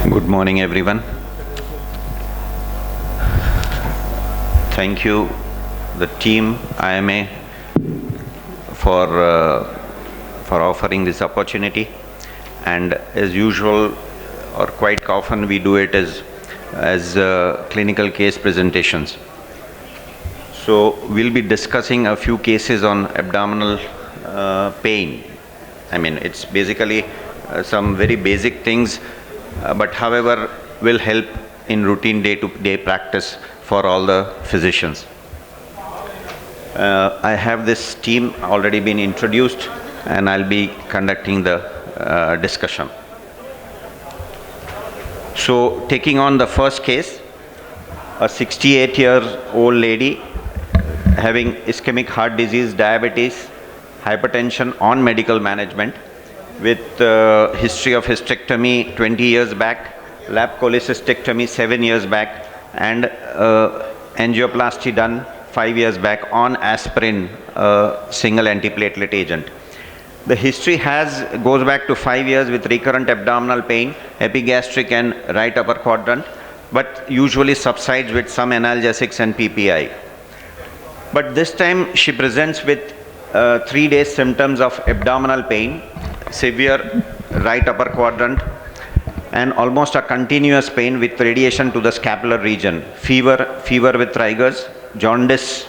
Good morning, everyone. Thank you, the team IMA, for offering this opportunity. And as usual, or quite often, we do it as clinical case presentations. So we'll be discussing a few cases on abdominal pain. I mean, it's basically some very basic things, but however will help in routine day-to-day practice for all the physicians. I have this team already been introduced, and I'll be conducting the discussion. So taking on the first case, a 68-year-old lady having ischemic heart disease, diabetes, hypertension on medical management, with history of hysterectomy 20 years back, lap cholecystectomy 7 years back, and angioplasty done 5 years back on aspirin, single antiplatelet agent. The history goes back to 5 years with recurrent abdominal pain, epigastric and right upper quadrant, but usually subsides with some analgesics and PPI. But this time she presents with 3 days symptoms of abdominal pain, severe right upper quadrant, and almost a continuous pain with radiation to the scapular region, fever with rigors, jaundice,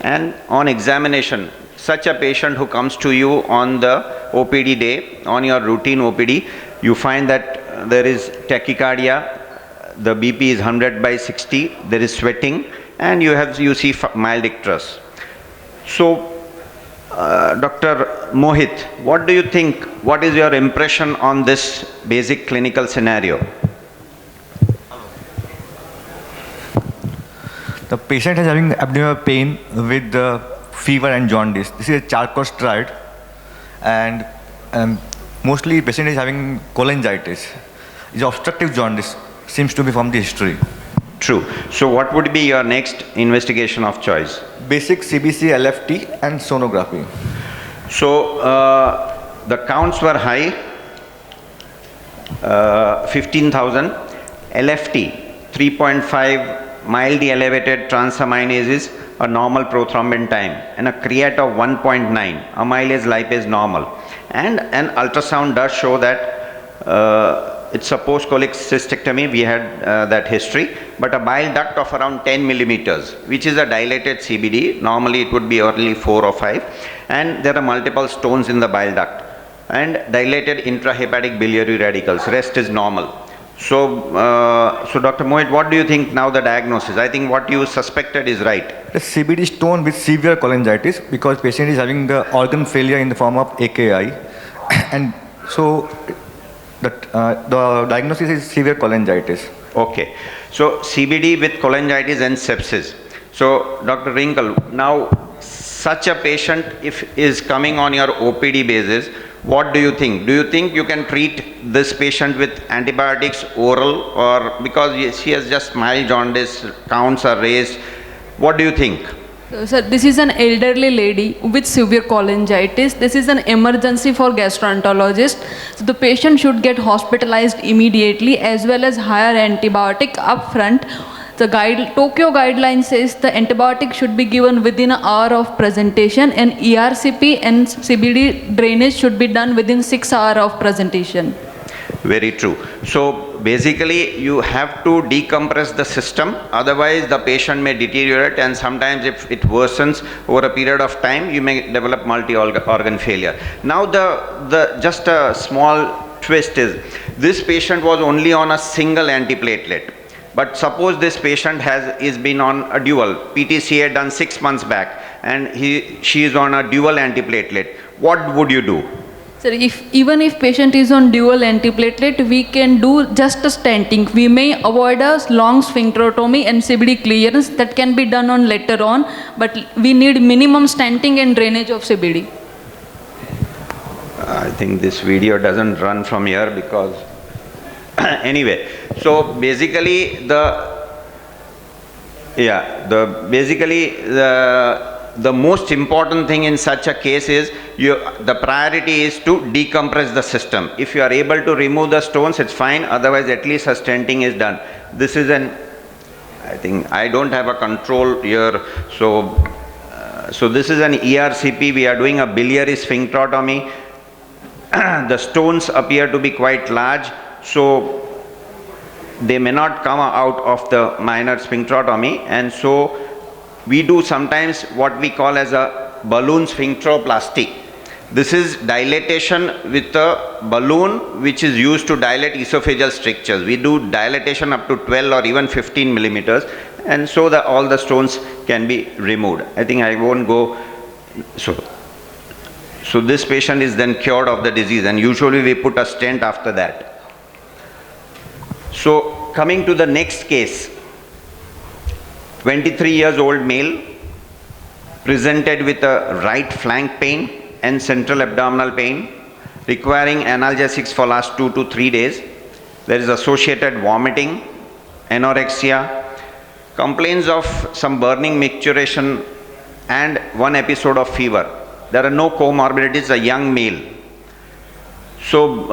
and on examination, such a patient who comes to you on the OPD day, on your routine OPD, you find that there is tachycardia, the BP is 100/60, there is sweating, and you see mild icterus. So, Dr. Mohit, what do you think? What is your impression on this basic clinical scenario? The patient is having abdominal pain with fever and jaundice. This is a Charcot triad, and mostly patient is having cholangitis. It's obstructive jaundice, seems to be from the history. True. So what would be your next investigation of choice? Basic CBC, LFT and sonography. So the counts were high, 15,000, LFT 3.5, mildly elevated transaminases, a normal prothrombin time, and a creat of 1.9, amylase lipase normal. And an ultrasound does show that it's a post-cholecystectomy, we had that history, but a bile duct of around 10 millimeters, which is a dilated CBD. Normally it would be only 4 or 5, and there are multiple stones in the bile duct, and dilated intrahepatic biliary radicals. Rest is normal. So, Dr. Mohit, what do you think now the diagnosis? I think what you suspected is right. The CBD stone with severe cholangitis, because patient is having the organ failure in the form of AKI, and so the diagnosis is severe cholangitis. Okay. So CBD with cholangitis and sepsis. So Dr. Wrinkle, now such a patient if is coming on your OPD basis, what do you think? Do you think you can treat this patient with antibiotics oral, or because she has just mild jaundice, counts are raised? What do you think? Sir, this is an elderly lady with severe cholangitis. This is an emergency for gastroenterologist. So the patient should get hospitalized immediately, as well as higher antibiotic upfront. The Tokyo guideline says the antibiotic should be given within an hour of presentation, and ERCP and CBD drainage should be done within 6 hours of presentation. Very true. So basically you have to decompress the system, otherwise the patient may deteriorate, and sometimes if it worsens over a period of time, you may develop multi-organ failure. Now just a small twist is, this patient was only on a single antiplatelet. But suppose this patient is been on a dual, PTCA done 6 months back, and she is on a dual antiplatelet. What would you do? Sir, even if patient is on dual antiplatelet, we can do just a stenting. We may avoid a long sphincterotomy and CBD clearance that can be done on later on, but we need minimum stenting and drainage of CBD. I think this video doesn't run from here because anyway, so basically the most important thing in such a case is the priority is to decompress the system. If you are able to remove the stones, it's fine. Otherwise, at least a stenting is done. This is I think I don't have a control here. So this is an ERCP. We are doing a biliary sphincterotomy. The stones appear to be quite large, so they may not come out of the minor sphincterotomy, and so we do sometimes what we call as a balloon sphincteroplasty. This is dilatation with a balloon which is used to dilate esophageal strictures. We do dilatation up to 12 or even 15 millimeters, and so all the stones can be removed. I think I won't go. So this patient is then cured of the disease, and usually we put a stent after that. So coming to the next case, 23 years old male, presented with a right flank pain and central abdominal pain, requiring analgesics for last 2 to 3 days. There is associated vomiting, anorexia, complaints of some burning micturition, and 1 episode of fever. There are no comorbidities, a young male. So,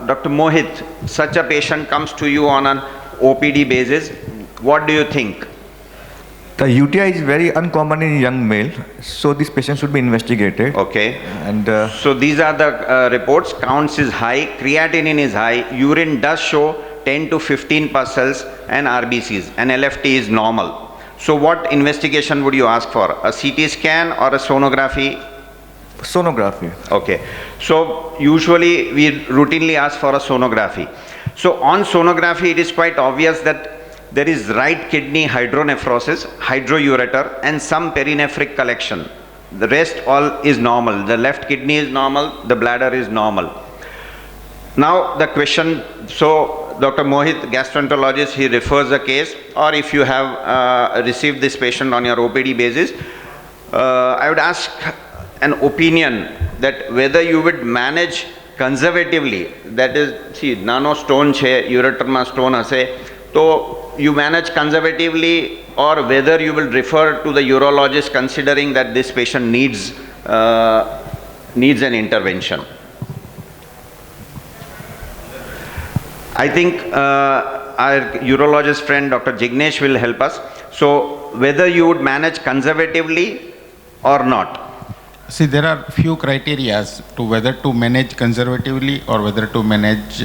Dr. Mohit, such a patient comes to you on an OPD basis. What do you think? The UTI is very uncommon in young male, so this patient should be investigated. Okay. And so these are the reports. Counts is high, creatinine is high, urine does show 10 to 15 pus cells and RBCs, and LFT is normal. So what investigation would you ask for? A CT scan or a sonography? sonography. Okay. So usually we routinely ask for a sonography. So on sonography, it is quite obvious that there is right kidney hydronephrosis, hydroureter, and some perinephric collection. The rest all is normal. The left kidney is normal, the bladder is normal. Now the question, so Dr. Mohit, gastroenterologist, he refers the case, or if you have received this patient on your OPD basis, I would ask an opinion that whether you would manage conservatively, that is, see, nano stone che, ureter ma stone hase, so you manage conservatively, or whether you will refer to the urologist considering that this patient needs an intervention. I think our urologist friend Dr. Jignesh will help us. So whether you would manage conservatively or not. See, there are few criteria to whether to manage conservatively or whether to manage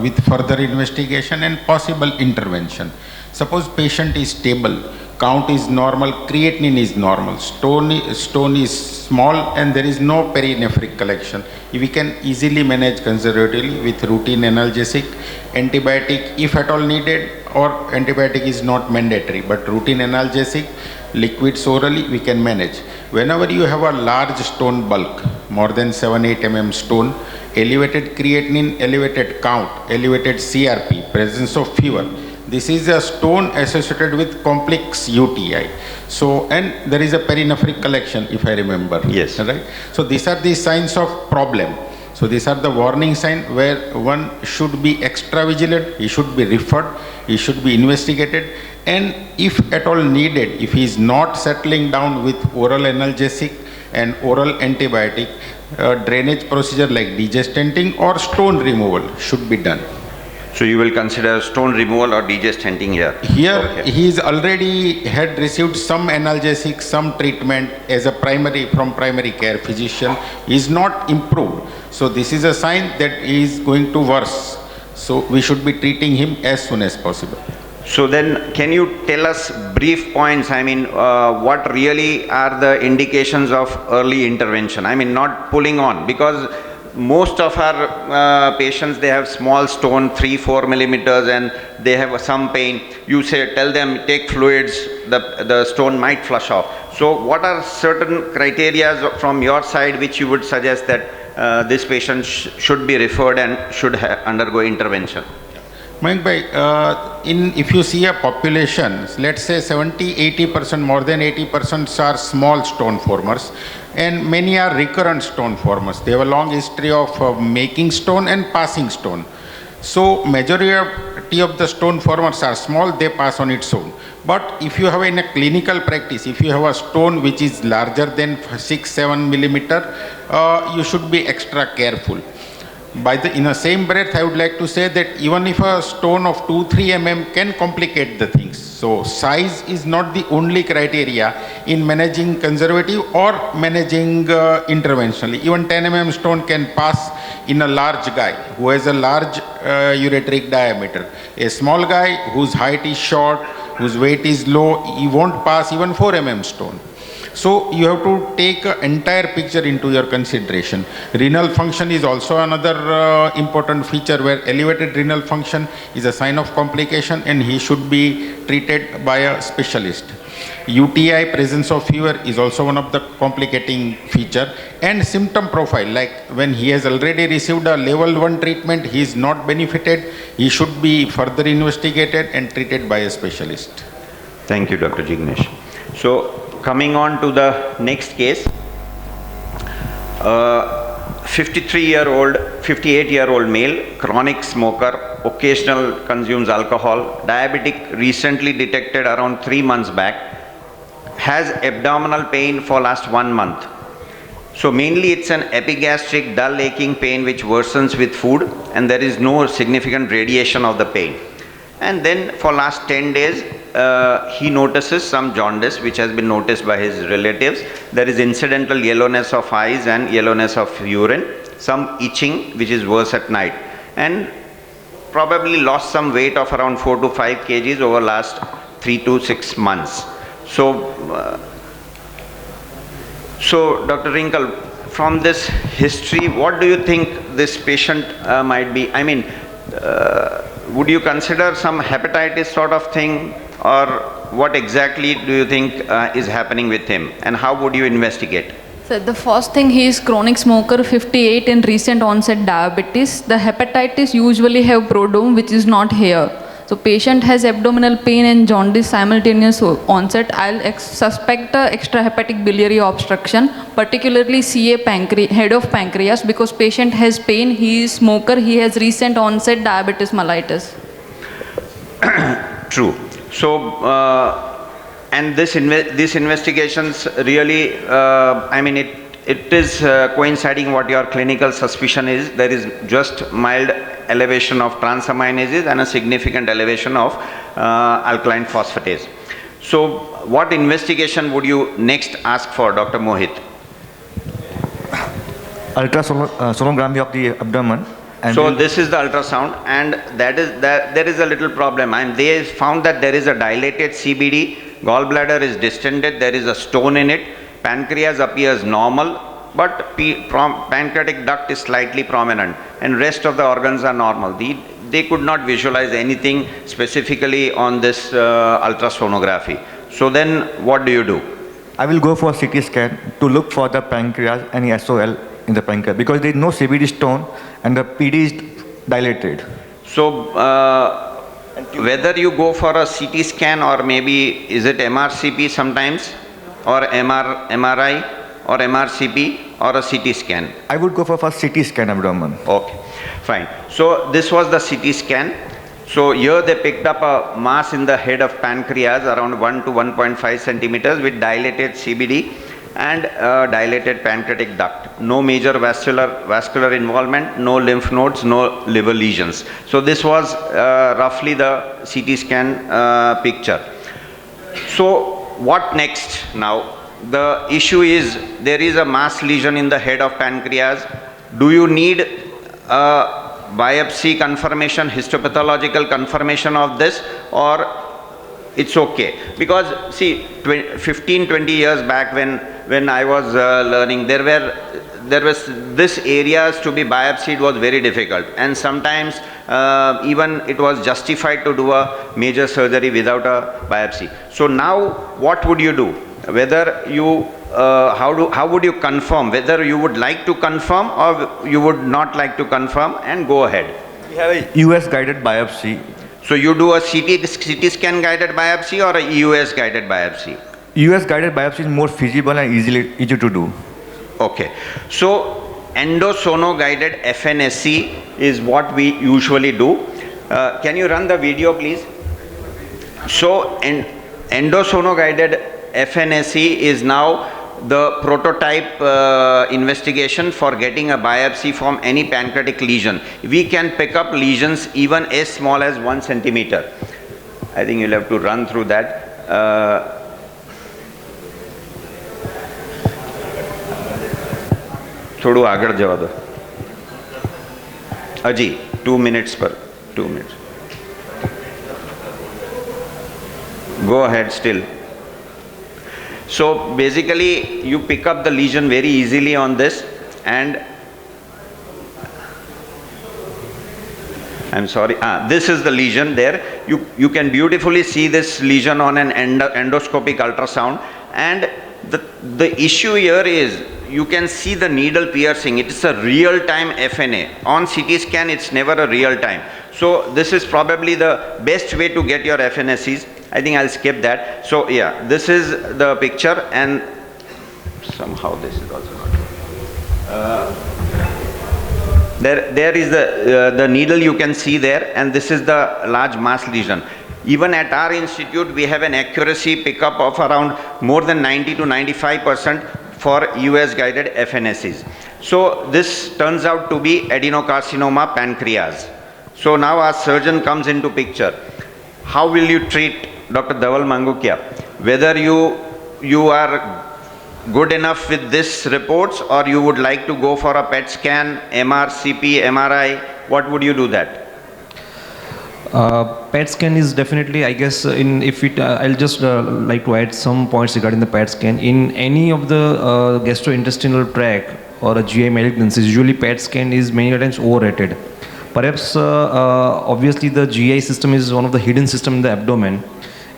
with further investigation and possible intervention. Suppose patient is stable, count is normal, creatinine is normal, stone is small, and there is no perinephric collection. We can easily manage conservatively with routine analgesic, antibiotic if at all needed, or antibiotic is not mandatory, but routine analgesic, liquids orally we can manage. Whenever you have a large stone bulk, more than 7-8 mm stone, elevated creatinine, elevated count, elevated CRP, presence of fever, this is a stone associated with complex UTI. So, and there is a perinephric collection, if I remember. Yes. Right? So these are the signs of problem. So these are the warning signs where one should be extra vigilant, he should be referred, he should be investigated, and if at all needed, if he is not settling down with oral analgesic and oral antibiotic, drainage procedure like degestenting or stone removal should be done. So you will consider stone removal or degestenting here? Here, okay. he is already had received some analgesic, some treatment as a from primary care physician. He is not improved. So this is a sign that he is going to worse. So we should be treating him as soon as possible. So then, can you tell us brief points? I mean, what really are the indications of early intervention? I mean, not pulling on, because most of our patients, they have small stone, 3-4 millimeters, and they have some pain. You say, tell them, take fluids, the stone might flush off. So what are certain criteria from your side which you would suggest that this patient should be referred and should undergo intervention? Mayank bhai, if you see a population, let's say 70-80%, more than 80% are small stone formers, and many are recurrent stone formers. They have a long history of making stone and passing stone. So majority of majority of the stone formers are small, they pass on its own. But if you have in a clinical practice, if you have a stone which is larger than 6-7 millimeter, you should be extra careful. In the same breath, I would like to say that even if a stone of 2-3 mm can complicate the things. So size is not the only criteria in managing conservative or managing interventionally. Even 10 mm stone can pass in a large guy who has a large ureteric diameter. A small guy whose height is short, whose weight is low, he won't pass even 4 mm stone. So you have to take an entire picture into your consideration. Renal function is also another important feature, where elevated renal function is a sign of complication and he should be treated by a specialist. UTI, presence of fever, is also one of the complicating feature. And symptom profile, like when he has already received a level 1 treatment, he is not benefited, he should be further investigated and treated by a specialist. Thank you, Dr. Jignesh. So, coming on to the next case, 58-year-old male, chronic smoker, occasional consumes alcohol, diabetic, recently detected around 3 months back, has abdominal pain for last 1 month. So mainly it's an epigastric dull aching pain which worsens with food, and there is no significant radiation of the pain. And then for last 10 days, he notices some jaundice which has been noticed by his relatives. There is incidental yellowness of eyes and yellowness of urine, some itching which is worse at night, and probably lost some weight of around 4 to 5 kgs over last 3 to 6 months. So Dr. Wrinkle, from this history, what do you think this patient might be? I mean, would you consider some hepatitis sort of thing, or what exactly do you think is happening with him, and how would you investigate? So the first thing, he is chronic smoker, 58, and recent onset diabetes. The hepatitis usually have prodrome, which is not here. So patient has abdominal pain and jaundice simultaneous onset. I'll suspect extrahepatic biliary obstruction, particularly CA head of pancreas, because patient has pain, he is smoker, he has recent onset diabetes mellitus. True. So, and these investigations really, I mean, it is coinciding what your clinical suspicion is. There is just mild elevation of transaminases and a significant elevation of alkaline phosphatase. So, what investigation would you next ask for, Dr. Mohit? Ultrasonography of the abdomen. And so this is the ultrasound, and there is a little problem. They found that there is a dilated CBD, gallbladder is distended, there is a stone in it, pancreas appears normal, but pancreatic duct is slightly prominent, and rest of the organs are normal. They could not visualize anything specifically on this ultrasonography. So then what do you do? I will go for CT scan to look for the pancreas, any SOL in the pancreas, because there is no CBD stone and the PD is dilated. So whether you go for a CT scan, or maybe is it MRCP sometimes, or MRI or MRCP, or a CT scan? I would go for first CT scan abdomen. Okay, fine. So this was the CT scan. So here they picked up a mass in the head of pancreas around 1 to 1.5 centimeters with dilated CBD and dilated pancreatic duct. No major vascular involvement, no lymph nodes, no liver lesions. So this was roughly the CT scan picture. So what next now? The issue is, there is a mass lesion in the head of pancreas. Do you need biopsy confirmation, histopathological confirmation of this, or it's okay? Because see, 15-20 years back when I was learning, there was this areas to be biopsied was very difficult, and sometimes even it was justified to do a major surgery without a biopsy. So now what would you do? Whether you how would you confirm, whether you would like to confirm or you would not like to confirm, and go ahead? We have a US guided biopsy. So you do a CT scan guided biopsy or a EUS guided biopsy? US guided biopsy is more feasible and easy to do. Okay. So endosono guided FNSC is what we usually do. Can you run the video, please? So, endosono-guided FNSE is now the prototype investigation for getting a biopsy from any pancreatic lesion. We can pick up lesions even as small as 1 centimeter. I think you'll have to run through that. થોડું આગળ જવા દો. હજી 2 minutes પર 2 minutes. Go ahead still. So basically you pick up the lesion very easily on this, and I'm sorry, this is the lesion there. You can beautifully see this lesion on an endoscopic ultrasound, and the issue here is you can see the needle piercing. It is a real-time FNA. On CT scan, it's never a real-time. So this is probably the best way to get your FNSEs. I think I'll skip that. So yeah, this is the picture, and somehow this is also not. There is the needle you can see there, and this is the large mass lesion. Even at our institute, we have an accuracy pickup of around more than 90 to 95% for US guided FNSEs. So this turns out to be adenocarcinoma pancreas. So now our surgeon comes into picture. How will you treat Dr. Dhaval Mangukia? Whether you are good enough with this reports, or you would like to go for a PET scan, MR, CP, MRI, what would you do that? PET scan is definitely, I guess, I'll just like to add some points regarding the PET scan. In any of the gastrointestinal tract or a GI malignancies, usually PET scan is many times overrated. Perhaps, obviously, the GI system is one of the hidden system in the abdomen.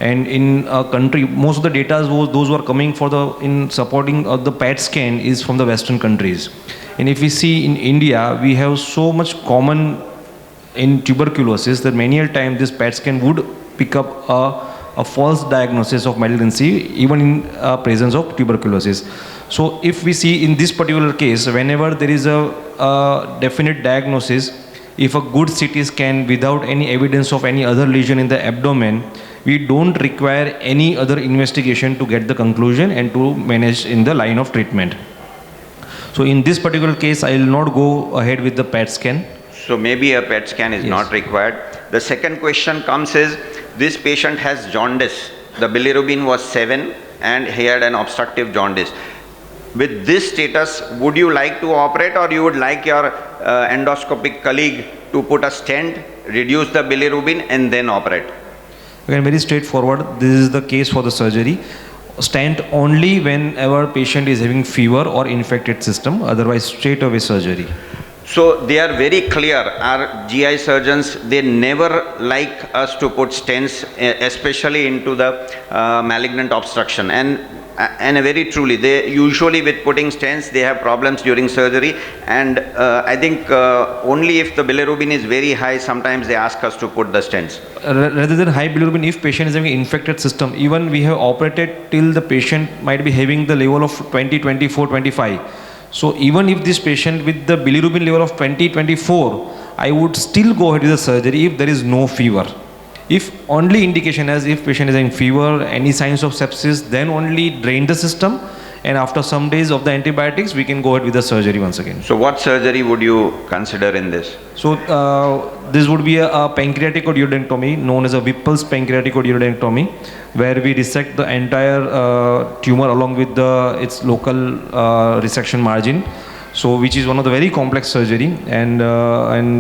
And in a country, most of the data, those who are coming in supporting the PET scan is from the Western countries. And if we see in India, we have so much common in tuberculosis that many a time this PET scan would pick up a false diagnosis of malignancy even in presence of tuberculosis. So if we see in this particular case, whenever there is a definite diagnosis, if a good CT scan without any evidence of any other lesion in the abdomen, we don't require any other investigation to get the conclusion and to manage in the line of treatment. So in this particular case, I will not go ahead with the PET scan. So maybe a PET scan is not required. The second question comes is, this patient has jaundice. The bilirubin was 7 and he had an obstructive jaundice. With this status, would you like to operate, or you would like your endoscopic colleague to put a stent, reduce the bilirubin and then operate? Again, very straightforward. This is the case for the surgery. Stent only whenever patient is having fever or infected system, otherwise straight away surgery. So they are very clear. Our GI surgeons, they never like us to put stents, especially into the malignant obstruction. And very truly, they usually with putting stents, they have problems during surgery. And I think only if the bilirubin is very high, sometimes they ask us to put the stents. Rather than high bilirubin, if patient is having infected system, even we have operated till the patient might be having the level of 20, 24, 25. So even if this patient with the bilirubin level of 20, 24, I would still go ahead with the surgery if there is no fever. If only indication as if patient is having fever, any signs of sepsis, then only drain the system, and after some days of the antibiotics, we can go ahead with the surgery once again. So what surgery would you consider in this? So this would be a pancreatic duodenectomy known as a Whipple's pancreatic duodenectomy, where we resect the entire tumor along with its local resection margin. So which is one of the very complex surgery, and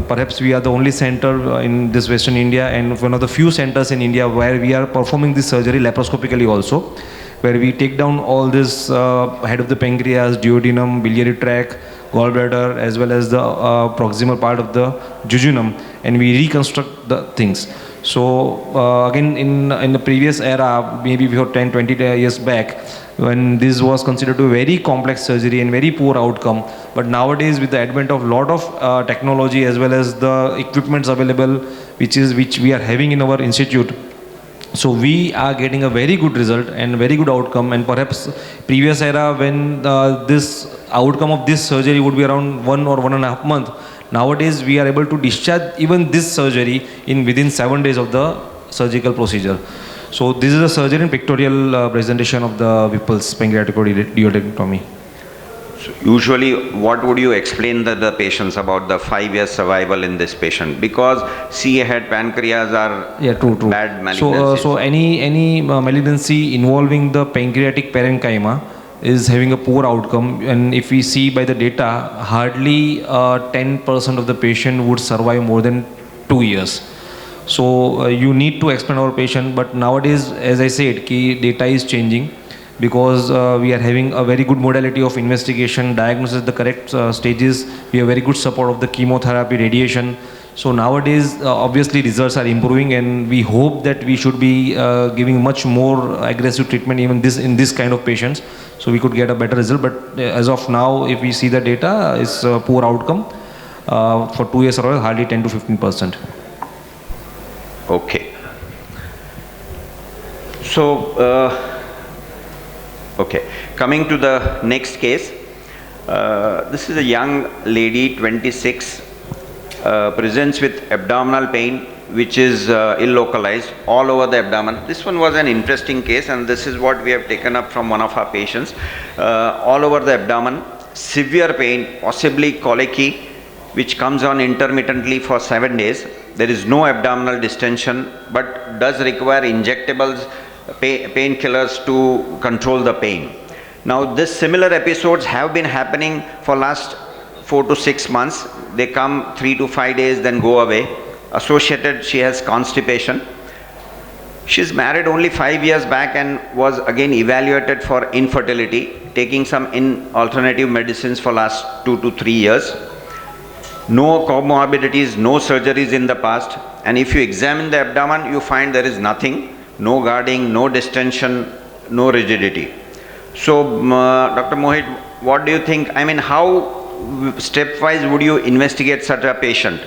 perhaps we are the only center in this Western India and one of the few centers in India where we are performing this surgery laparoscopically also, where we take down all this head of the pancreas, duodenum, biliary tract, gallbladder, as well as the proximal part of the jejunum, and we reconstruct the things. So again, in the previous era, maybe before 10, 20 years back, when this was considered a very complex surgery and very poor outcome, but nowadays with the advent of lot of technology as well as the equipments available, which we are having in our institute, so we are getting a very good result and very good outcome. And perhaps previous era, when this outcome of this surgery would be around 1 or 1.5 months, nowadays we are able to discharge even this surgery in within 7 days of the surgical procedure. So this is a surgery in pictorial presentation of the Whipple's pancreatic duodenectomy. So usually, what would you explain to the patients about the 5 year survival in this patient? Because C-head pancreas are True. bad malignancies. So any malignancy involving the pancreatic parenchyma is having a poor outcome, and if we see by the data, hardly 10% of the patient would survive more than 2 years. So you need to explain our patient, but nowadays, as I said, key data is changing, because we are having a very good modality of investigation, diagnosis at the correct stages. We have very good support of the chemotherapy, radiation. So nowadays, obviously results are improving, and we hope that we should be giving much more aggressive treatment even in this kind of patients, so we could get a better result. But as of now, if we see the data, it's a poor outcome. For 2 years survival, hardly 10 to 15%. Okay. So, okay, coming to the next case, this is a young lady, 26, presents with abdominal pain which is ill-localized all over the abdomen. This one was an interesting case, and this is what we have taken up from one of our patients. All over the abdomen, severe pain, possibly colicky, which comes on intermittently for 7 days. There is no abdominal distension, but does require injectables, painkillers to control the pain. Now, this similar episodes have been happening for last 4 to 6 months. They come 3 to 5 days, then go away. Associated, she has constipation. She's married only 5 years back and was again evaluated for infertility, taking some alternative medicines for last 2 to 3 years. No comorbidities, no surgeries in the past, and if you examine the abdomen, you find there is nothing, no guarding, no distension, no rigidity. So, Dr. Mohit, what do you think? I mean, how stepwise would you investigate such a patient?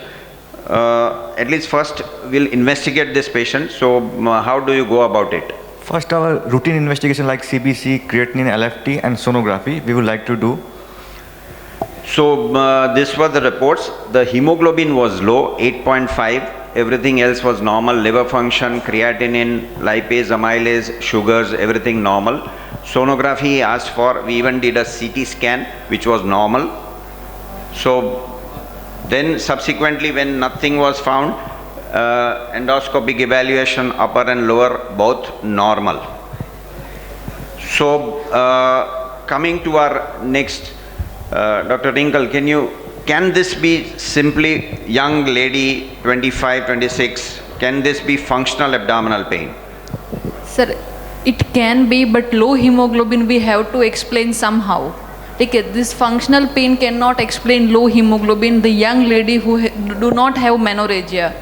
At least first, we'll investigate this patient. So, how do you go about it? First, our routine investigation like CBC, creatinine, LFT, and sonography, we would like to do. So, this were the reports. The hemoglobin was low, 8.5. Everything else was normal. Liver function, creatinine, lipase, amylase, sugars, everything normal. Sonography asked for. We even did a CT scan, which was normal. So, then subsequently, when nothing was found, endoscopic evaluation, upper and lower, both normal. So, coming to our next, Dr. Rinkel, can this be simply young lady, 25, 26, can this be functional abdominal pain? Sir, it can be, but low hemoglobin we have to explain somehow. Okay, this functional pain cannot explain low hemoglobin, the young lady who do not have menorrhagia.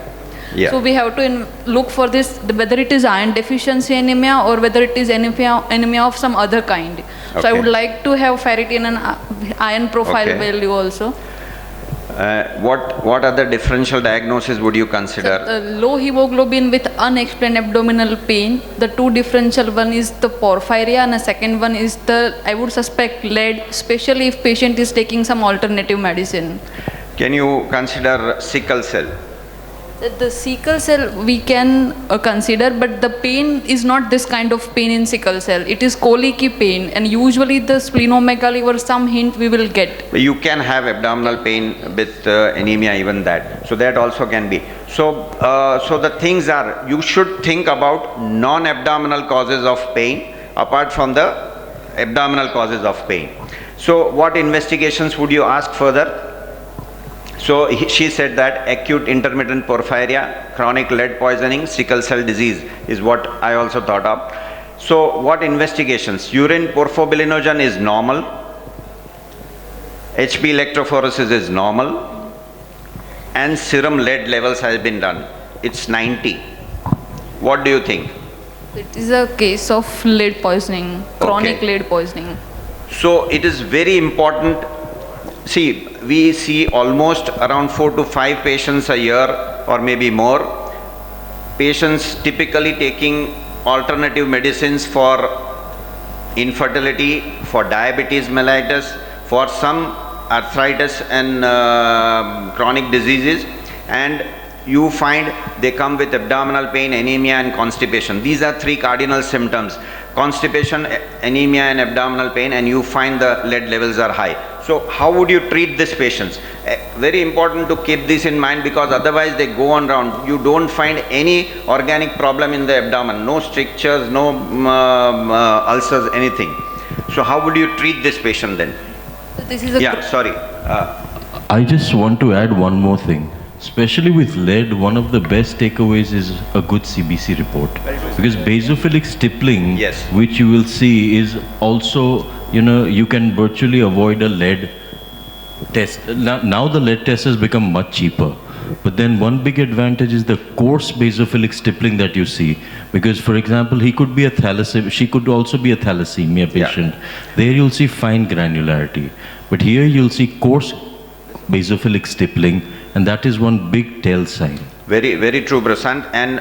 Yeah. So we have to look for this, whether it is iron deficiency anemia or whether it is anemia of some other kind. So I would like to have ferritin and iron profile value also. What other differential diagnosis would you consider? Low hemoglobin with unexplained abdominal pain. The two differential, one is the porphyria and the second one is the, I would suspect, lead, especially if patient is taking some alternative medicine. Can you consider sickle cell? The sickle cell we can consider, but the pain is not this kind of pain in sickle cell. It is colicky pain, and usually the splenomegaly or some hint we will get. You can have abdominal pain with anemia, even that. So that also can be. So, so the things are, you should think about non-abdominal causes of pain apart from the abdominal causes of pain. So what investigations would you ask further? So she said that acute intermittent porphyria, chronic lead poisoning, sickle cell disease is what I also thought of. So what investigations? Urine porphobilinogen is normal. HB electrophoresis is normal. And serum lead levels has been done. It's 90. What do you think? It is a case of lead poisoning, chronic lead poisoning. So it is very important. See, we see almost around 4 to 5 patients a year or maybe more. Patients typically taking alternative medicines for infertility, for diabetes mellitus, for some arthritis and chronic diseases, and you find they come with abdominal pain, anemia and constipation. These are three cardinal symptoms: constipation, anemia and abdominal pain, and you find the lead levels are high. So how would you treat these patients? Very important to keep this in mind, because otherwise they go on round. You don't find any organic problem in the abdomen, no strictures, no ulcers, anything. So how would you treat this patient then? So this is a Yeah, sorry. I just want to add one more thing. Especially with lead, one of the best takeaways is a good CBC report. Because basophilic stippling, Yes. which you will see, is also, you can virtually avoid a lead test. Now the lead test has become much cheaper. But then one big advantage is the coarse basophilic stippling that you see. Because, for example, she could also be a thalassemia patient. There you'll see fine granularity. But here you'll see coarse basophilic stippling, and that is one big tell sign. Very, very true, Prasant. And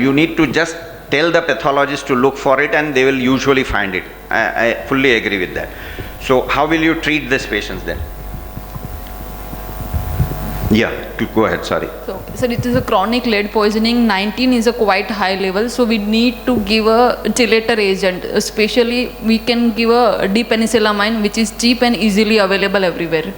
you need to just tell the pathologist to look for it, and they will usually find it. I fully agree with that. So how will you treat these patients then? Yeah, go ahead, sorry. So, sir, it is a chronic lead poisoning. 19 is a quite high level, so we need to give a chelator agent. Especially, we can give a D-penicillamine, which is cheap and easily available everywhere.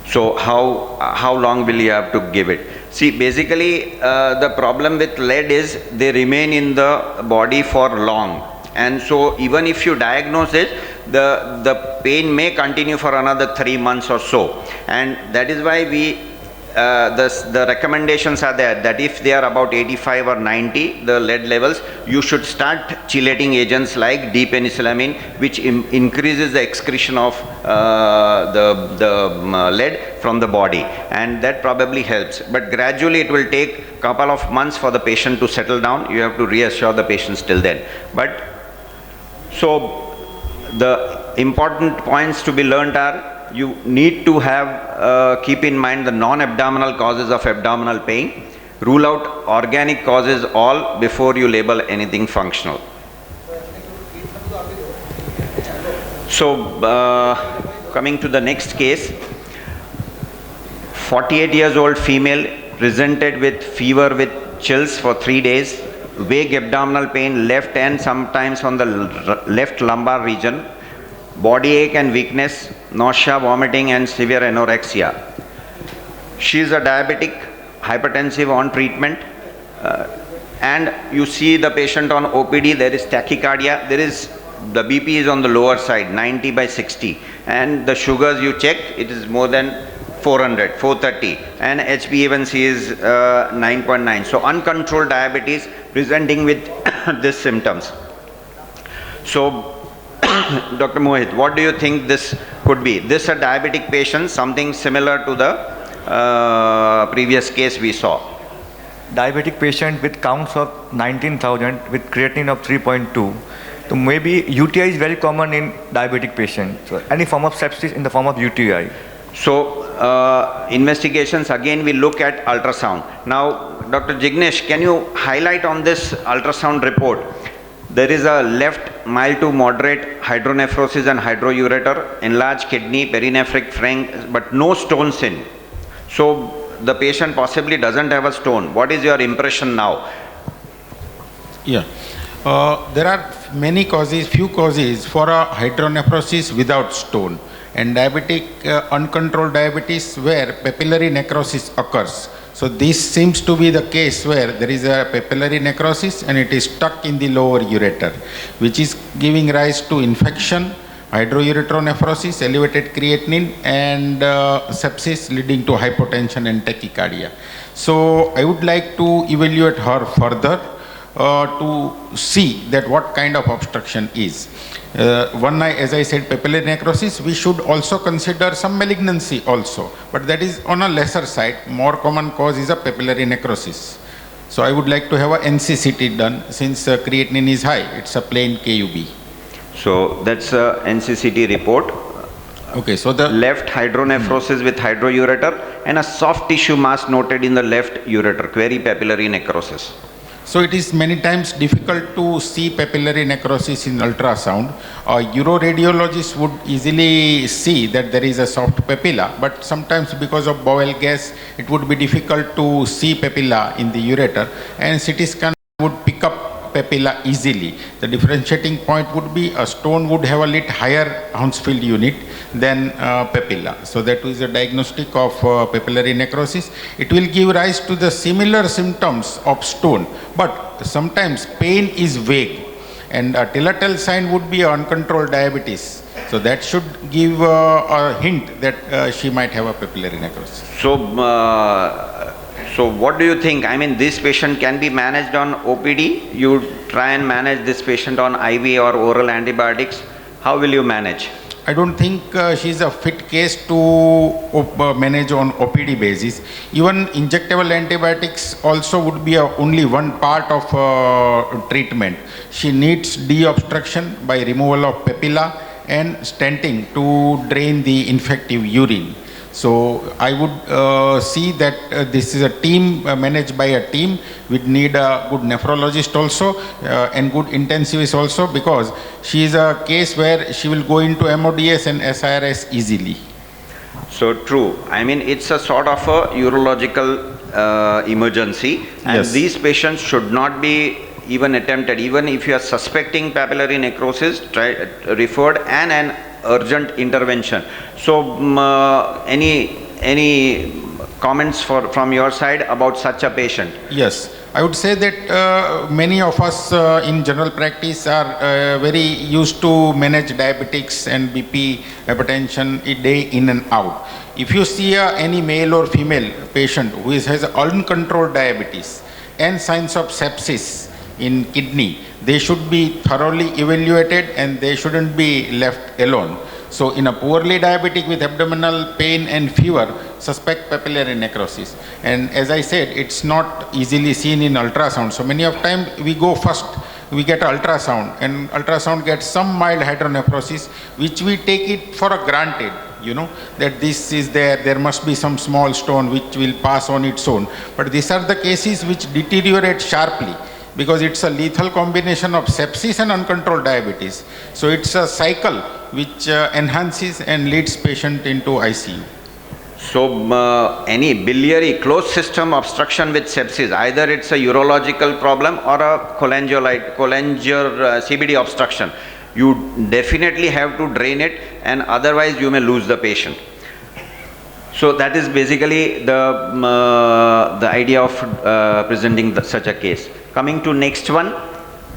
So how long will you have to give it? See, basically the problem with lead is they remain in the body for long, and so even if you diagnose it, the pain may continue for another 3 months or so, and that is why the recommendations are there that if they are about 85 or 90, the lead levels, you should start chelating agents like D-penicillamine, which increases the excretion of the lead from the body, and that probably helps. But gradually it will take a couple of months for the patient to settle down. You have to reassure the patients till then. But so the important points to be learnt are, you need to have, keep in mind the non-abdominal causes of abdominal pain. Rule out organic causes all before you label anything functional. So, coming to the next case, 48 years old female presented with fever with chills for 3 days, vague abdominal pain, left and sometimes on the left lumbar region, body ache and weakness, nausea, vomiting and severe anorexia. She is a diabetic, hypertensive on treatment, and you see the patient on OPD, there is tachycardia, the BP is on the lower side, 90 by 60, and the sugars you check, it is more than 400, 430, and HbA1c is 9.9. So uncontrolled diabetes presenting with these symptoms. So Dr. Mohit, what do you think this could be? This a diabetic patient, something similar to the previous case we saw. Diabetic patient with counts of 19,000 with creatinine of 3.2. So maybe UTI is very common in diabetic patients. So any form of sepsis in the form of UTI. So investigations, again we look at ultrasound. Now Dr. Jignesh, can you highlight on this ultrasound report? There is a left mild to moderate hydronephrosis and hydroureter, enlarged kidney, perinephric frank, but no stones in. So the patient possibly doesn't have a stone. What is your impression now? Yeah. There are few causes for a hydronephrosis without stone, and uncontrolled diabetes where papillary necrosis occurs. So this seems to be the case where there is a papillary necrosis and it is stuck in the lower ureter, which is giving rise to infection, hydroureteronephrosis, elevated creatinine, and sepsis leading to hypotension and tachycardia. So I would like to evaluate her further to see that what kind of obstruction is. As I said, papillary necrosis, we should also consider some malignancy also, but that is on a lesser side. More common cause is a papillary necrosis. So I would like to have a NCCT done since creatinine is high. It's a plain KUB. So that's a NCCT report. Okay, so the left hydronephrosis with hydroureter and a soft tissue mass noted in the left ureter, query papillary necrosis. So it is many times difficult to see papillary necrosis in ultrasound. A uroradiologist would easily see that there is a soft papilla, but sometimes because of bowel gas, it would be difficult to see papilla in the ureter, and CT scan would pick up papilla easily. The differentiating point would be a stone would have a little higher Hounsfield unit than papilla. So that is a diagnostic of papillary necrosis. It will give rise to the similar symptoms of stone, but sometimes pain is vague, and a telltale sign would be uncontrolled diabetes. So that should give a hint that she might have a papillary necrosis. So what do you think? I mean, this patient can be managed on OPD. You try and manage this patient on IV or oral antibiotics. How will you manage? I don't think she is a fit case to manage on OPD basis. Even injectable antibiotics also would be only one part of treatment. She needs de-obstruction by removal of papilla and stenting to drain the infective urine. So I would see that this is a team managed by a team. We need a good nephrologist also and good intensivist also, because she is a case where she will go into MODS and SIRS easily. So true. I mean, it's a sort of a urological emergency, and Yes. these patients should not be even attempted. Even if you are suspecting papillary necrosis, referred and an urgent intervention. So, any comments from your side about such a patient? Yes, I would say that many of us in general practice are very used to manage diabetics and BP, hypertension a day in and out. If you see any male or female patient who has uncontrolled diabetes and signs of sepsis in kidney, they should be thoroughly evaluated and they shouldn't be left alone. So in a poorly diabetic with abdominal pain and fever, suspect papillary necrosis. And as I said, it's not easily seen in ultrasound. So many of time we go first, we get ultrasound, and ultrasound gets some mild hydronephrosis, which we take it for a granted, that this is there must be some small stone which will pass on its own. But these are the cases which deteriorate sharply, because it's a lethal combination of sepsis and uncontrolled diabetes. So it's a cycle which enhances and leads patient into ICU. So, any biliary closed system obstruction with sepsis, either it's a urological problem or a cholangial CBD obstruction, you definitely have to drain it, and otherwise you may lose the patient. So that is basically the idea of presenting such a case. Coming to next one,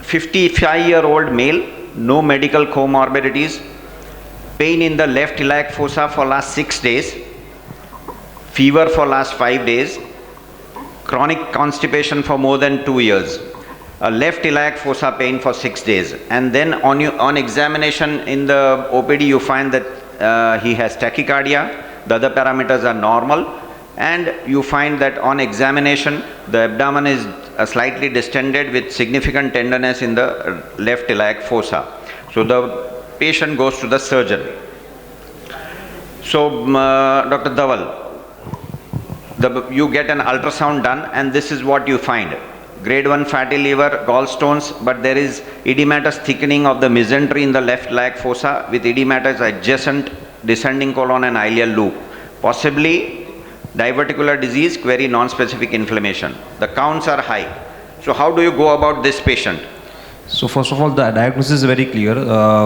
55-year-old male, no medical comorbidities, pain in the left iliac fossa for last 6 days, fever for last 5 days, chronic constipation for more than 2 years, a left iliac fossa pain for 6 days, and then on examination in the OPD you find that he has tachycardia, the other parameters are normal, and you find that on examination the abdomen is slightly distended with significant tenderness in the left iliac fossa. So the patient goes to the surgeon. So Dr. Dhaval, you get an ultrasound done, and this is what you find. Grade 1 fatty liver, gallstones, but there is edematous thickening of the mesentery in the left iliac fossa with edematous adjacent descending colon and ileal loop. Possibly diverticular disease, query non-specific inflammation. The counts are high. So how do you go about this patient? So first of all, the diagnosis is very clear.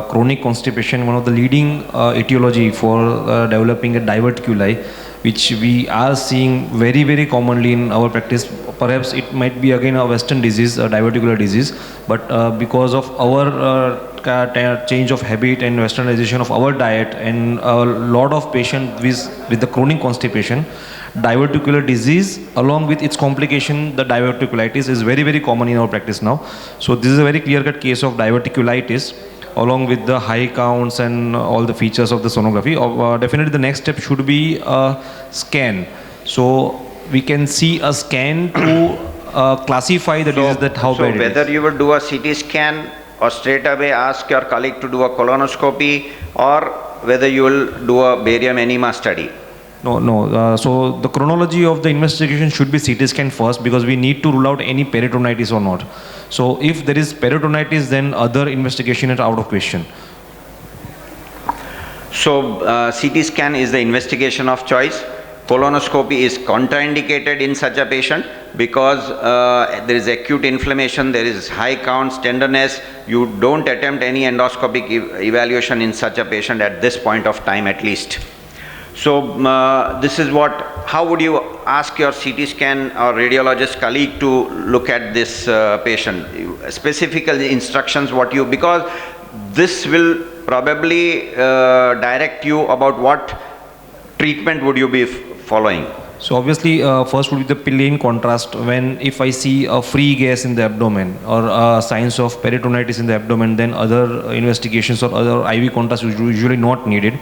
Chronic constipation, one of the leading etiology for developing a diverticuli, which we are seeing very, very commonly in our practice. Perhaps it might be again a Western disease, a diverticular disease, but because of our change of habit and westernization of our diet and a lot of patients with the chronic constipation, diverticular disease along with its complication, the diverticulitis, is very, very common in our practice now. So this is a very clear-cut case of diverticulitis along with the high counts and all the features of the sonography. Definitely the next step should be a scan. So we can see a scan to classify the disease, that how bad it is. So whether you would do a CT scan or straight away ask your colleague to do a colonoscopy, or whether you will do a barium enema study. No. So the chronology of the investigation should be CT scan first because we need to rule out any peritonitis or not. So if there is peritonitis, then other investigation is out of question. So CT scan is the investigation of choice. Colonoscopy is contraindicated in such a patient because there is acute inflammation, there is high counts, tenderness. You don't attempt any endoscopic evaluation in such a patient at this point of time at least. So this is how would you ask your CT scan or radiologist colleague to look at this patient? Specific instructions because this will probably direct you about what treatment would you be following. So obviously, first would be the plain contrast if I see a free gas in the abdomen or signs of peritonitis in the abdomen, then other investigations or other IV contrast is usually not needed.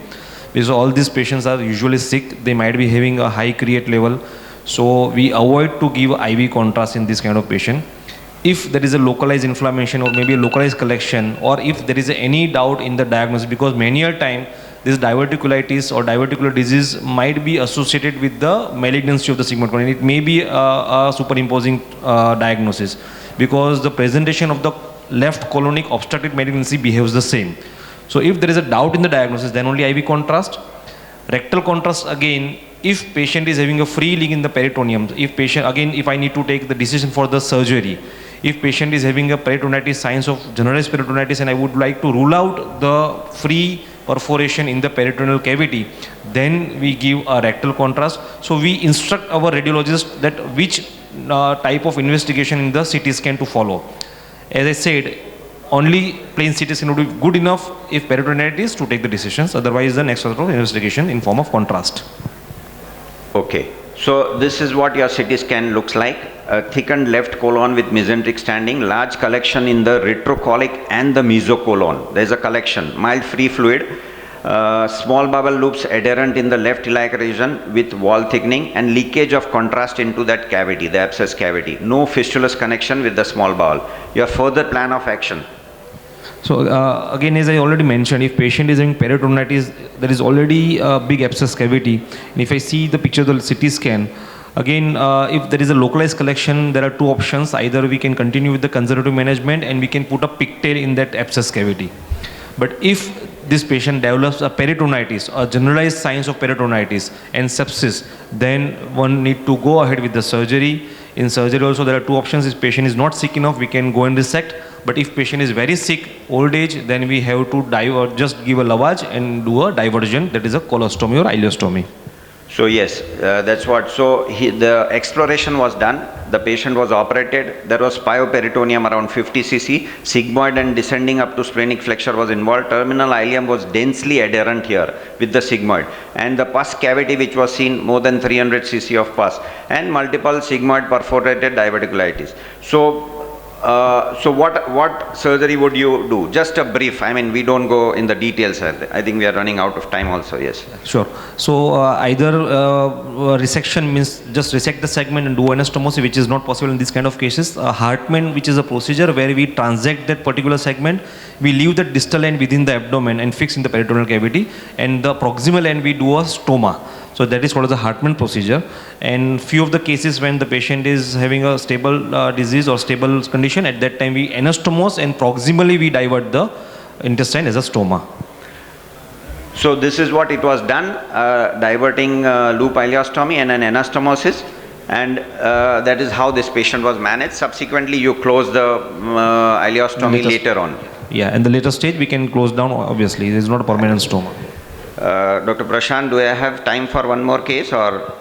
Because all these patients are usually sick, they might be having a high create level. So we avoid to give IV contrast in this kind of patient. If there is a localized inflammation or maybe a localized collection, or if there is any doubt in the diagnosis, because many a time this diverticulitis or diverticular disease might be associated with the malignancy of the sigmoid colon. It may be a superimposing diagnosis because the presentation of the left colonic obstructive malignancy behaves the same. So if there is a doubt in the diagnosis, then only IV contrast. Rectal contrast again, if patient is having a free leak in the peritoneum, if I need to take the decision for the surgery, if patient is having a peritonitis, signs of generalized peritonitis, and I would like to rule out the free perforation in the peritoneal cavity, then we give a rectal contrast. So we instruct our radiologist that which type of investigation in the CT scan to follow. As I said, only plain CT scan would be good enough if peritonitis to take the decisions. Otherwise, the next sort of investigation in form of contrast. Okay. So this is what your CT scan looks like. A thickened left colon with mesenteric standing, large collection in the retrocolic and the mesocolon. There is a collection, mild free fluid, small bubble loops adherent in the left iliac region with wall thickening and leakage of contrast into that cavity, the abscess cavity. No fistulous connection with the small bowel. Your further plan of action. So again, as I already mentioned, if patient is having peritonitis, there is already a big abscess cavity. And if I see the picture of the CT scan, again, if there is a localized collection, there are two options. Either we can continue with the conservative management and we can put a pigtail in that abscess cavity. But if this patient develops a peritonitis or generalized signs of peritonitis and sepsis, then one need to go ahead with the surgery. In surgery also there are two options. If patient is not sick enough, we can go and resect. But if patient is very sick, old age, then we have to just give a lavage and do a diversion, that is a colostomy or ileostomy. So yes, that's what. So the exploration was done. The patient was operated. There was pyoperitoneum around 50 cc. Sigmoid and descending up to splenic flexure was involved. Terminal ileum was densely adherent here with the sigmoid. And the pus cavity which was seen, more than 300 cc of pus. And multiple sigmoid perforated diverticulitis. So what surgery would you do? Just a brief. I mean, we don't go in the details. I think we are running out of time also. Yes. Sure. So either resection means just resect the segment and do anastomosis, which is not possible in this kind of cases. Hartmann, which is a procedure where we transect that particular segment, we leave the distal end within the abdomen and fix in the peritoneal cavity, and the proximal end we do a stoma. So that is called as a Hartmann procedure. And few of the cases when the patient is having a stable disease or stable condition, at that time we anastomose and proximally we divert the intestine as a stoma. So this is what it was done, diverting loop ileostomy and an anastomosis, and that is how this patient was managed. Subsequently, you close the ileostomy later on. Yeah, and the later stage we can close down, obviously. It is not a permanent stoma. Dr. Prashant, do I have time for one more case or?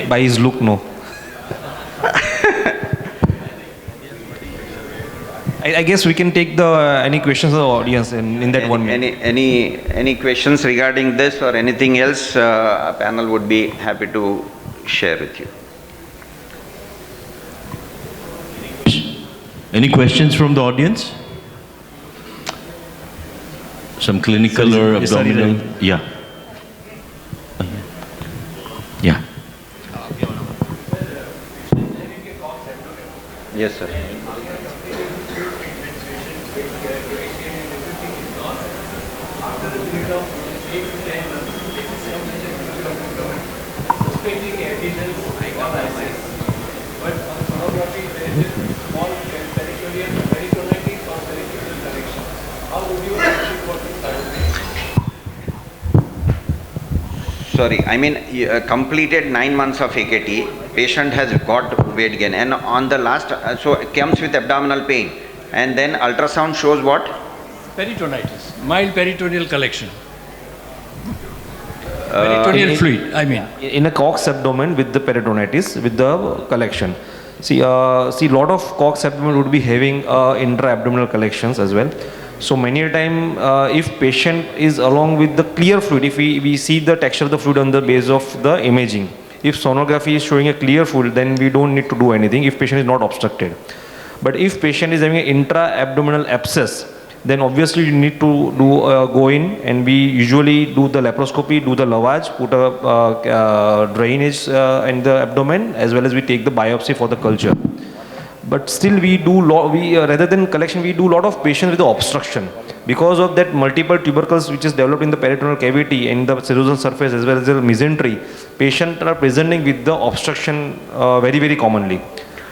By his look, no. I guess we can take any questions of the audience in that 1 minute. Any questions regarding this or anything else? Our panel would be happy to share with you. Any questions from the audience? Some clinical or abdominal? Yeah. Yeah. Yes, sir. Sorry, I mean, completed 9 months of AKT, patient has got weight gain, and on the last, so it comes with abdominal pain, and then ultrasound shows what? Peritonitis, mild peritoneal collection. Peritoneal fluid, I mean. In a Cox abdomen with the peritonitis, with the collection. See, lot of Cox abdomen would be having intra-abdominal collections as well. So many a time, if patient is along with the clear fluid, if we see the texture of the fluid on the base of the imaging, if sonography is showing a clear fluid, then we don't need to do anything if patient is not obstructed. But if patient is having an intra-abdominal abscess, then obviously you need to go in, and we usually do the laparoscopy, do the lavage, put a drainage in the abdomen, as well as we take the biopsy for the culture. But still we do rather than collection, we do lot of patients with the obstruction. Because of that multiple tubercles which is developed in the peritoneal cavity and the serosal surface as well as the mesentery, patients are presenting with the obstruction very, very commonly.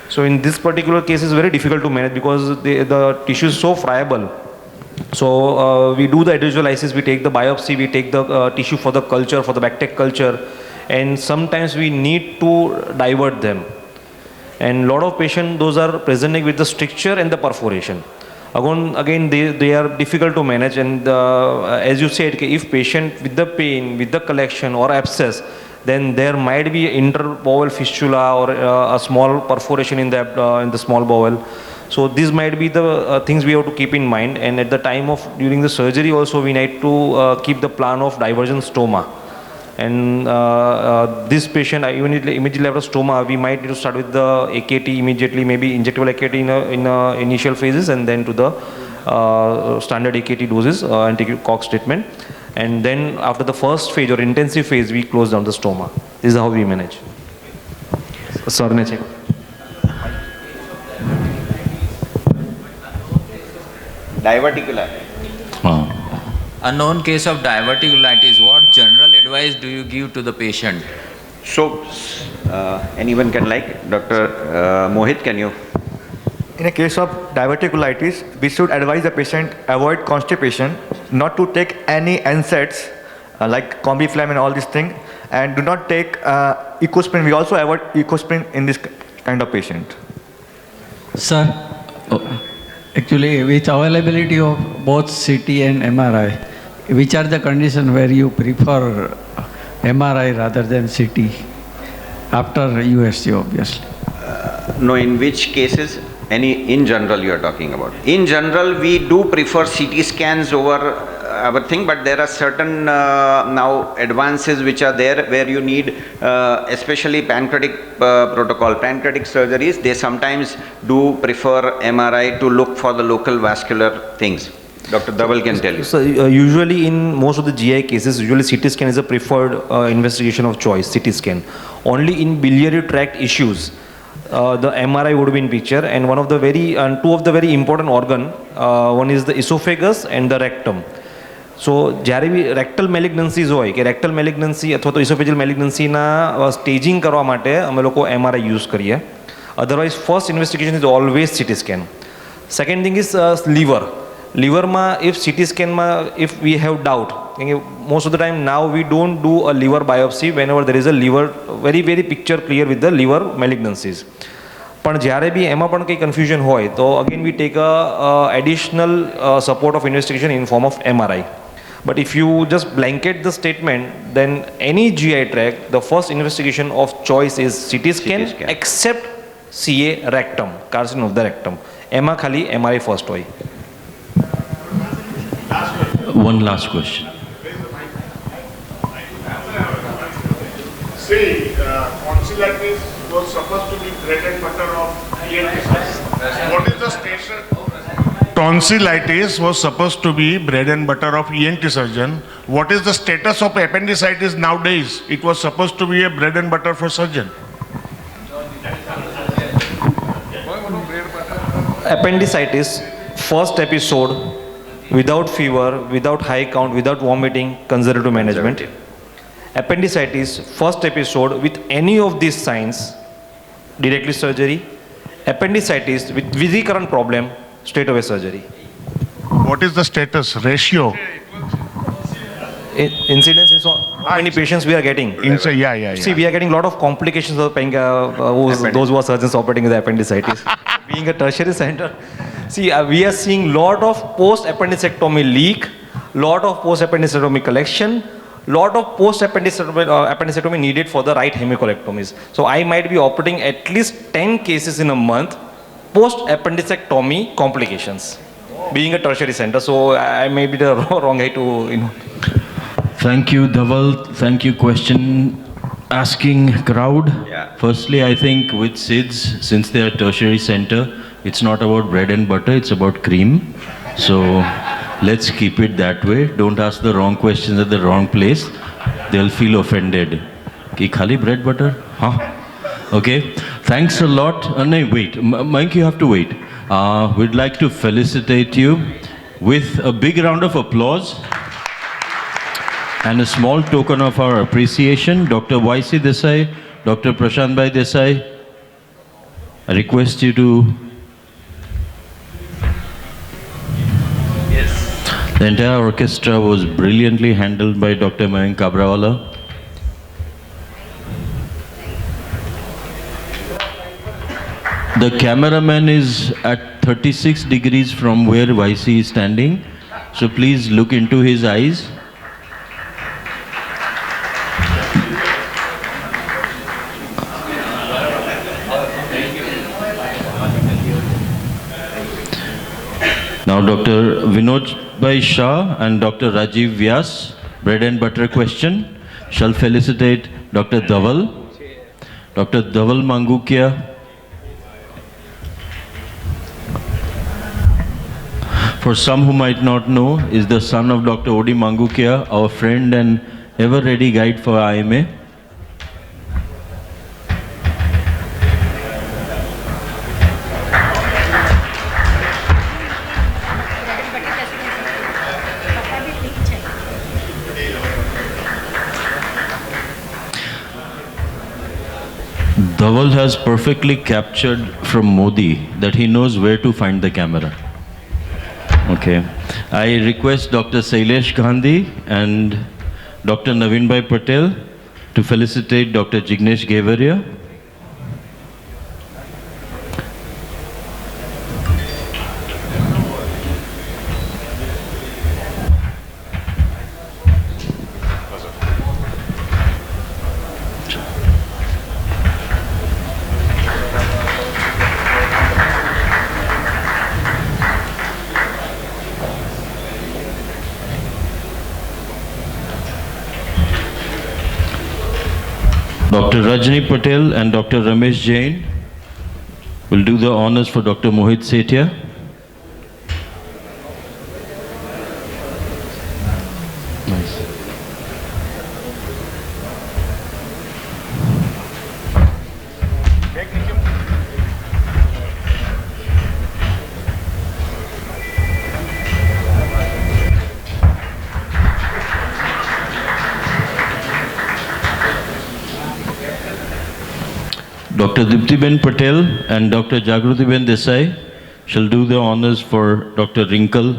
So in this particular case, it's very difficult to manage because the tissue is so friable. So we do the advisualisis, we take the biopsy, we take the tissue for the culture, for the bacterial culture, and sometimes we need to divert them. And lot of patients, those are presenting with the stricture and the perforation. Again, they are difficult to manage, and as you said, if patient with the pain, with the collection or abscess, then there might be interbowel fistula or a small perforation in the small bowel. So these might be the things we have to keep in mind, and at the time of during the surgery also we need to keep the plan of divergent stoma. And this patient, even immediately after stoma, we might need to start with the AKT immediately, maybe injectable AKT in initial phases, and then to the standard AKT doses, anti-Cox treatment. And then after the first phase or intensive phase, we close down the stoma. This is how we manage. Sorry, check. Diverticular. A known case of diverticulitis, what general advice do you give to the patient? So, anyone can like, Dr. Mohit, can you? In a case of diverticulitis, we should advise the patient avoid constipation, not to take any NSAIDs like Combiflam and all these things, and do not take Ecosprin. We also avoid Ecosprin in this kind of patient. Sir, actually with availability of both CT and MRI, which are the conditions where you prefer MRI rather than CT after USG obviously? No, in which cases? In general you are talking about. In general, we do prefer CT scans over our thing, but there are certain now advances which are there where you need, especially pancreatic protocol, pancreatic surgeries, they sometimes do prefer MRI to look for the local vascular things. Dr. Dhaval can tell you. So usually in most of the GI cases, usually CT scan is a preferred investigation of choice, CT scan. Only in biliary tract issues, the MRI would be in picture, and two of the very important organ, one is the esophagus and the rectum. So જ્યારે બી rectal મેલિગ્નન્સીઝ હોય કે rectal મેલિગ્નન્સી અથવા તો ઇસોફેજિયલ મેલિગ્નન્સીના staging કરવા માટે અમે લોકો MRI use કરીએ. Otherwise first investigation is always CT scan. Second thing is liver. લીવરમાં ઇફ CT scanમાં if we have doubt, most of the time now we don't do a liver biopsy whenever there is a liver very picture clear with the liver malignancies. પણ જ્યારે બી એમાં પણ કંઈ confusion હોય તો again we take additional support of investigation in form of MRI. But if you just blanket the statement, then any GI tract, the first investigation of choice is CT scan, except CA rectum, carcinoma of the rectum. એમાં ખાલી MRI first હોય. One last question. See, tonsillitis was supposed to be bread and butter of ENT. What is the station? Tonsillitis was supposed to be bread and butter of ENT surgeon. What is the status of appendicitis nowadays? It was supposed to be a bread and butter for surgeon. Appendicitis, first episode without fever, without high count, without vomiting, conservative management. Appendicitis, first episode with any of these signs, directly surgery. Appendicitis with recurrent problem, straight away surgery. What is the status ratio? Incidence is how many patients we are getting. Yeah. See, we are getting a lot of complications of those who are surgeons operating with appendicitis. Being a tertiary center, see, we are seeing lot of post-appendicectomy leak, lot of post-appendicectomy collection, lot of post-appendicectomy needed for the right hemicolectomies. So I might be operating at least 10 cases in a month, post-appendicectomy complications. Being a tertiary center, so I may be the wrong guy to, Thank you, Dhaval. Thank you, question asking crowd. Yeah. Firstly, I think with SIDS, since they are tertiary center, it's not about bread and butter, it's about cream. So let's keep it that way. Don't ask the wrong questions at the wrong place. They'll feel offended. Ki khali bread butter? Huh? Okay. Thanks a lot. No, wait. Mike, you have to wait. We'd like to felicitate you with a big round of applause and a small token of our appreciation. Dr. Y.C. Desai, Dr. Prashant Bhai Desai, I request you to... Yes. The entire orchestra was brilliantly handled by Dr. Mayank Kabrawala. The cameraman is at 36 degrees from where YC is standing, so please look into his eyes. Now Dr. Vinod Bhai Shah and Dr. Rajiv Vyas, bread and butter question, shall felicitate Dr. Dhaval, Dr. Dhaval Mangukia. For some who might not know, is the son of Dr. O.D. Mangukia, our friend and ever-ready guide for IMA. Dhaval has perfectly captured from Modi that he knows where to find the camera. Okay. I request Dr. Sailesh Gandhi and Dr. Naveen Bhai Patel to felicitate Dr. Jignesh Gevaria. Dr. Rajni Patel and Dr. Ramesh Jain will do the honors for Dr. Mohit Sethia. Nice. Dr. Diptiben Patel and Dr. Jagrutiben Desai shall do the honors for Dr. Wrinkle